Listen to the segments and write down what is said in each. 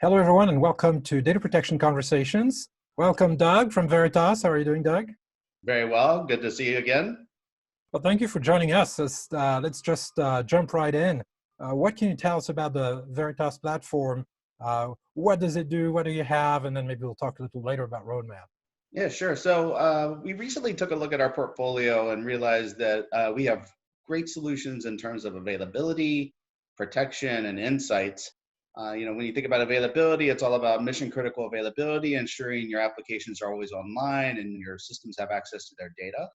Hello, everyone, and welcome to Data Protection Conversations. Welcome, Doug from Veritas. How are you doing, Doug? Very well. Good to see you again. Well, thank you for joining us. Let's just jump right in. What can you tell us about the Veritas platform? What does it do? What do you have? And then maybe we'll talk a little later about roadmap. Yeah, sure. So we recently took a look at our portfolio and realized that we have great solutions in terms of availability, protection, and insights. When you think about availability, it's all about mission critical availability, ensuring your applications are always online and your systems have access to their data.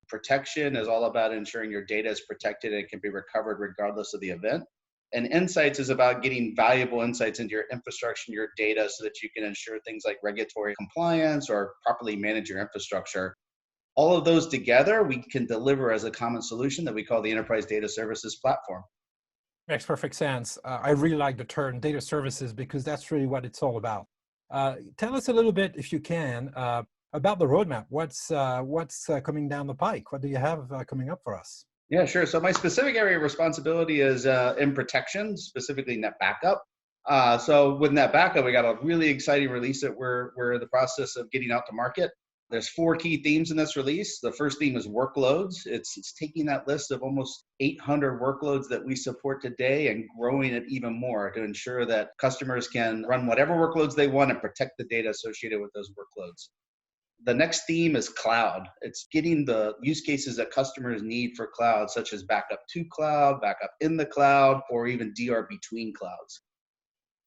Protection is all about ensuring your data is protected and can be recovered regardless of the event. And insights is about getting valuable insights into your infrastructure and your data so that you can ensure things like regulatory compliance or properly manage your infrastructure. All of those together, we can deliver as a common solution that we call the Enterprise Data Services Platform. Makes perfect sense. I really like the term data services because that's really what it's all about. Tell us a little bit, if you can, about the roadmap. What's coming down the pike? What do you have coming up for us? Yeah, sure. So my specific area of responsibility is in protection, specifically net backup. So with net backup, we got a really exciting release that we're in the process of getting out to market. There's 4 key themes in this release. The first theme is workloads. It's taking that list of almost 800 workloads that we support today and growing it even more to ensure that customers can run whatever workloads they want and protect the data associated with those workloads. The next theme is cloud. It's getting the use cases that customers need for cloud, such as backup to cloud, backup in the cloud, or even DR between clouds.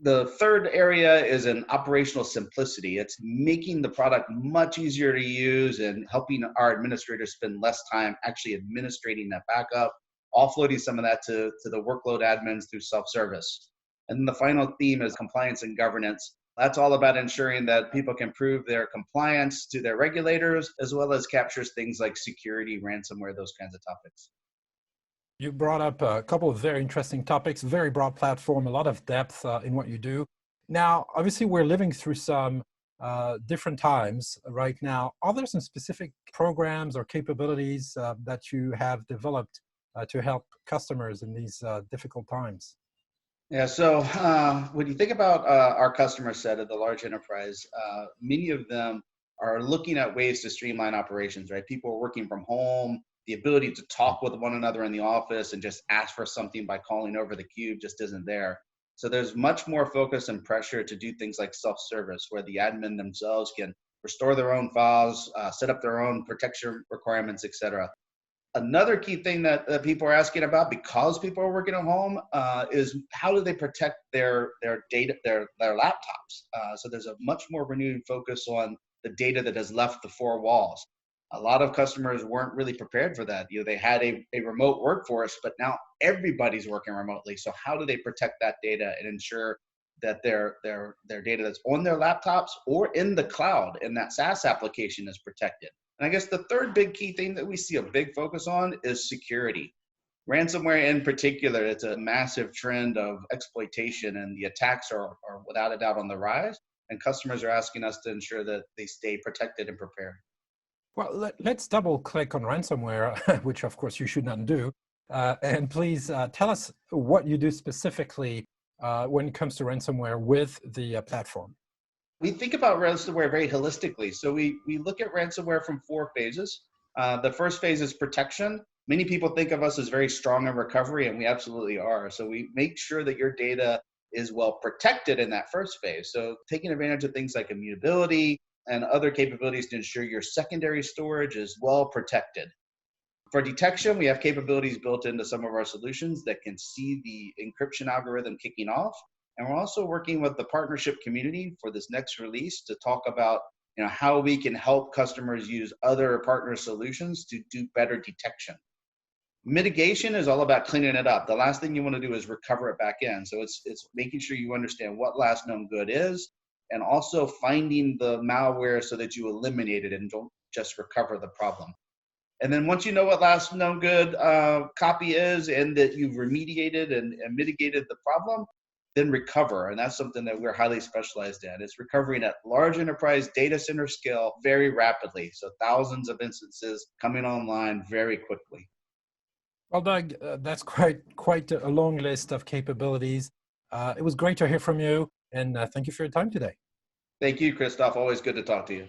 The third area is an operational simplicity. It's making the product much easier to use and helping our administrators spend less time actually administrating that backup, offloading some of that to the workload admins through self-service. And then the final theme is compliance and governance. That's all about ensuring that people can prove their compliance to their regulators, as well as captures things like security, ransomware, those kinds of topics. You brought up a couple of very interesting topics, very broad platform, a lot of depth in what you do. Now, obviously, we're living through some different times right now. Are there some specific programs or capabilities that you have developed to help customers in these difficult times? Yeah, so when you think about our customer set at the large enterprise, many of them are looking at ways to streamline operations, right? People are working from home. The ability to talk with one another in the office and just ask for something by calling over the cube just isn't there. So there's much more focus and pressure to do things like self-service, where the admin themselves can restore their own files, set up their own protection requirements, etc. Another key thing that people are asking about, because people are working at home, is how do they protect their data, their laptops? So there's a much more renewed focus on the data that has left the 4 walls. A lot of customers weren't really prepared for that. They had a remote workforce, but now everybody's working remotely. So how do they protect that data and ensure that their data that's on their laptops or in the cloud in that SaaS application is protected? And I guess the third big key thing that we see a big focus on is security. Ransomware in particular, it's a massive trend of exploitation, and the attacks are without a doubt on the rise. And customers are asking us to ensure that they stay protected and prepared. Well, let's double click on ransomware, which of course you should not do. And please tell us what you do specifically when it comes to ransomware with the platform. We think about ransomware very holistically. So we look at ransomware from 4 phases. The first phase is protection. Many people think of us as very strong in recovery, and we absolutely are. So we make sure that your data is well protected in that first phase. So taking advantage of things like immutability and other capabilities to ensure your secondary storage is well protected. For detection, we have capabilities built into some of our solutions that can see the encryption algorithm kicking off. And we're also working with the partnership community for this next release to talk about how we can help customers use other partner solutions to do better detection. Mitigation is all about cleaning it up. The last thing you want to do is recover it back in. So it's making sure you understand what last known good is, and also finding the malware so that you eliminate it and don't just recover the problem. And then once you know what last known good copy is and that you've remediated and mitigated the problem, then recover. And that's something that we're highly specialized in. It's recovering at large enterprise data center scale very rapidly. So thousands of instances coming online very quickly. Well, Doug, that's quite a long list of capabilities. It was great to hear from you. And thank you for your time today. Thank you, Christophe. Always good to talk to you.